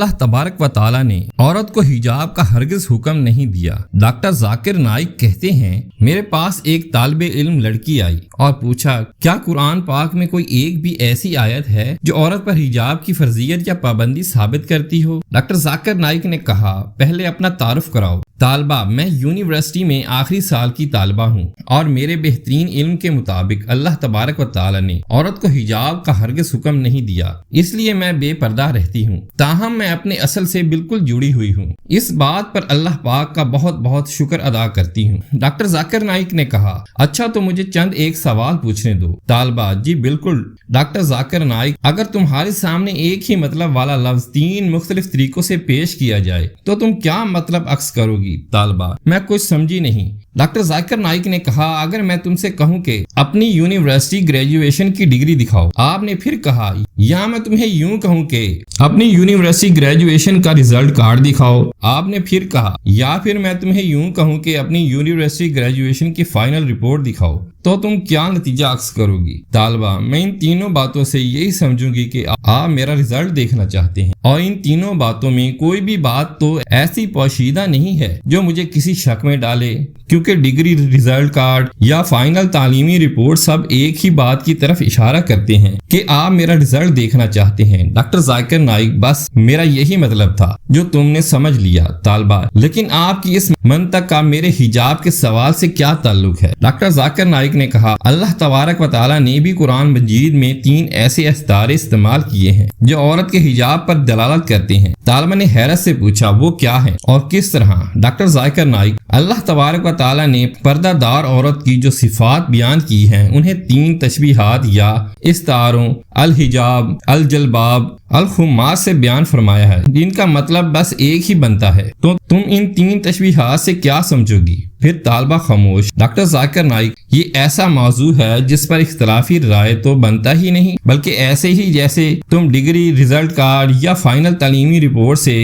اللہ تبارک و تعالی نے عورت کو حجاب کا ہرگز حکم نہیں دیا۔ ڈاکٹر ذاکر نائک کہتے ہیں، میرے پاس ایک طالب علم لڑکی آئی اور پوچھا، کیا قرآن پاک میں کوئی ایک بھی ایسی آیت ہے جو عورت پر حجاب کی فرضیت یا پابندی ثابت کرتی ہو؟ ڈاکٹر ذاکر نائک نے کہا، پہلے اپنا تعارف کراؤ۔ طالبہ، میں یونیورسٹی میں آخری سال کی طالبہ ہوں اور میرے بہترین علم کے مطابق اللہ تبارک و تعالی نے عورت کو حجاب کا ہرگز حکم نہیں دیا، اس لیے میں بے پردہ رہتی ہوں، تاہم میں اپنے اصل سے بالکل جڑی ہوئی ہوں۔ اس بات پر اللہ پاک کا بہت بہت شکر ادا کرتی ہوں۔ ڈاکٹر ذاکر نائک نے کہا، اچھا تو مجھے چند ایک سوال پوچھنے دو۔ طالبہ، جی بالکل۔ ڈاکٹر ذاکر نائک، اگر تمہارے سامنے ایک ہی مطلب والا لفظ 3 مختلف طریقوں سے پیش کیا جائے تو تم کیا مطلب عکس کرو گی؟ طالبہ، میں کچھ سمجھی نہیں۔ ڈاکٹر ذاکر نائک نے کہا، اگر میں تم سے کہوں کہ اپنی یونیورسٹی گریجویشن کی ڈگری دکھاؤ، آپ نے پھر کہا، یا میں تمہیں یوں کہوں کہ اپنی یونیورسٹی گریجویشن کا ریزلٹ کارڈ دکھاؤ، آپ نے پھر کہا، یا پھر میں تمہیں یوں کہوں کہ اپنی یونیورسٹی گریجویشن کی فائنل رپورٹ دکھاؤ، تو تم کیا نتیجہ عکس کرو گی؟ طالبہ، میں ان تینوں باتوں سے یہی سمجھوں گی کہ آپ میرا ریزلٹ دیکھنا چاہتے ہیں، اور ان تینوں باتوں میں کوئی بھی بات تو ایسی پوشیدہ نہیں ہے جو مجھے کسی شک میں ڈالے، کیونکہ ڈگری، ریزلٹ کارڈ یا فائنل تعلیمی رپورٹ سب ایک ہی بات کی طرف اشارہ کرتے ہیں کہ آپ میرا ریزلٹ دیکھنا چاہتے ہیں۔ ڈاکٹر ذاکر نائک، بس میرا یہی مطلب تھا جو تم نے سمجھ لیا۔ طالبہ، لیکن آپ کی اس منطق کا میرے حجاب کے سوال سے کیا تعلق ہے؟ ڈاکٹر ذاکر نائک نے کہا، اللہ تبارک و تعالی نے بھی قرآن مجید میں 3 ایسے استعارے استعمال کیے ہیں جو عورت کے حجاب پر دلالت کرتے ہیں۔ طالبہ نے حیرت سے پوچھا، وہ کیا ہیں اور کس طرح؟ ڈاکٹر ذاکر نائک، اللہ تبارک و تعالی نے پردہ دار عورت کی جو صفات بیان کی ہیں انہیں 3 تشبیہات یا استعاروں، الحجاب، الجلباب، الخمار سے بیان فرمایا ہے، جن کا مطلب بس ایک ہی بنتا ہے۔ تو تم ان 3 تشبیہات سے کیا سمجھو گی؟ پھر طالبہ خاموش۔ ڈاکٹر ذاکر نائک، یہ ایسا موضوع ہے جس پر اختلافی رائے تو بنتا ہی نہیں، بلکہ ایسے ہی جیسے تم ڈگری، ریزلٹ کارڈ یا فائنل تعلیمی رپورٹ سے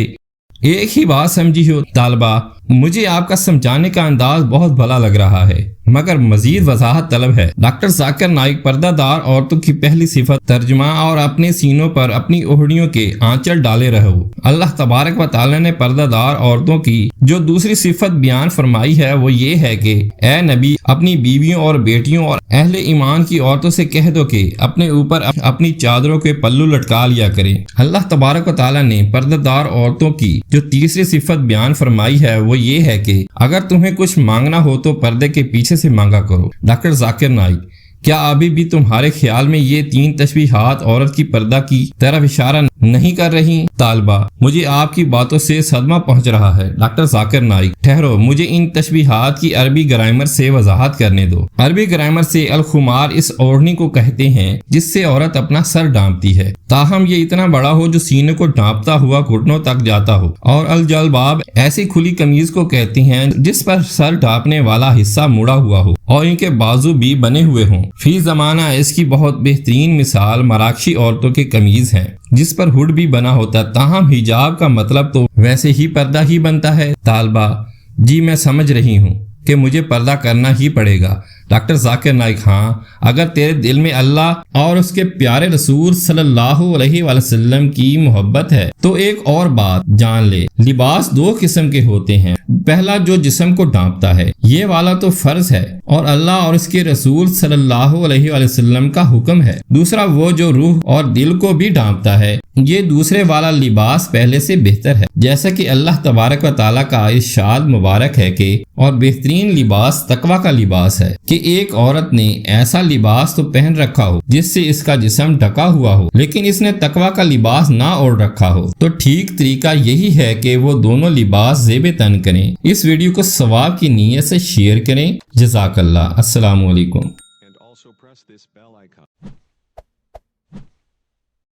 ایک ہی بات سمجھی ہو۔ طالبہ، مجھے آپ کا سمجھانے کا انداز بہت بھلا لگ رہا ہے، مگر مزید وضاحت طلب ہے۔ ڈاکٹر ذاکر نائک، پردہ دار عورتوں کی پہلی صفت ترجمہ اور اپنے سینوں پر اپنی اوڑھنیوں کے آنچل ڈالے رہو۔ اللہ تبارک و تعالی نے پردہ دار عورتوں کی جو دوسری صفت بیان فرمائی ہے وہ یہ ہے کہ اے نبی، اپنی بیویوں اور بیٹیوں اور اہل ایمان کی عورتوں سے کہہ دو کہ اپنے اوپر اپنی چادروں کے پلو لٹکا لیا کریں۔ اللہ تبارک و تعالی نے پردہ دار عورتوں کی جو تیسری صفت بیان فرمائی ہے وہ یہ ہے کہ اگر تمہیں کچھ مانگنا ہو تو پردے کے پیچھے سے مانگا کرو۔ ڈاکٹر ذاکر نائک، کیا ابھی بھی تمہارے خیال میں یہ 3 تشبیہات عورت کی پردہ کی طرف اشارہ نہیں کر رہی؟ طالبہ، مجھے آپ کی باتوں سے صدمہ پہنچ رہا ہے۔ ڈاکٹر ذاکر نائک، ٹھہرو، مجھے ان تشبیہات کی عربی گرامر سے وضاحت کرنے دو۔ عربی گرامر سے الخمار اس اوڑھنی کو کہتے ہیں جس سے عورت اپنا سر ڈھانپتی ہے، تاہم یہ اتنا بڑا ہو جو سینے کو ڈھانپتا ہوا گھٹنوں تک جاتا ہو، اور الجلباب ایسی کھلی قمیض کو کہتے ہیں جس پر سر ڈھانپنے والا حصہ مڑا ہوا ہو اور ان کے بازو بھی بنے ہوئے ہوں۔ فی زمانہ اس کی بہت بہترین مثال مراکشی عورتوں کے قمیض ہیں جس پر ہڈ بھی بنا ہوتا ہے، تاہم حجاب کا مطلب تو ویسے ہی پردہ ہی بنتا ہے۔ طالبہ، جی میں سمجھ رہی ہوں کہ مجھے پردہ کرنا ہی پڑے گا۔ ڈاکٹر ذاکر نائک، ہاں، اگر تیرے دل میں اللہ اور اس کے پیارے رسول صلی اللہ علیہ وسلم کی محبت ہے تو ایک اور بات جان لے، لباس 2 قسم کے ہوتے ہیں۔ پہلا جو جسم کو ڈھانپتا ہے، یہ والا تو فرض ہے اور اللہ اور اس کے رسول صلی اللہ علیہ وسلم کا حکم ہے۔ دوسرا وہ جو روح اور دل کو بھی ڈھانپتا ہے، یہ دوسرے والا لباس پہلے سے بہتر ہے، جیسا کہ اللہ تبارک و تعالیٰ کا ارشاد مبارک ہے کہ اور بہترین لباس تقوی کا لباس ہے، کہ ایک عورت نے ایسا لباس تو پہن رکھا ہو جس سے اس کا جسم ڈھکا ہوا ہو لیکن اس نے تقوی کا لباس نہ اوڑھ رکھا ہو، تو ٹھیک طریقہ یہی ہے کہ وہ دونوں لباس زیب تن کریں۔ اس ویڈیو کو ثواب کی نیت سے شیئر کریں۔ جزاک اللہ۔ السلام علیکم۔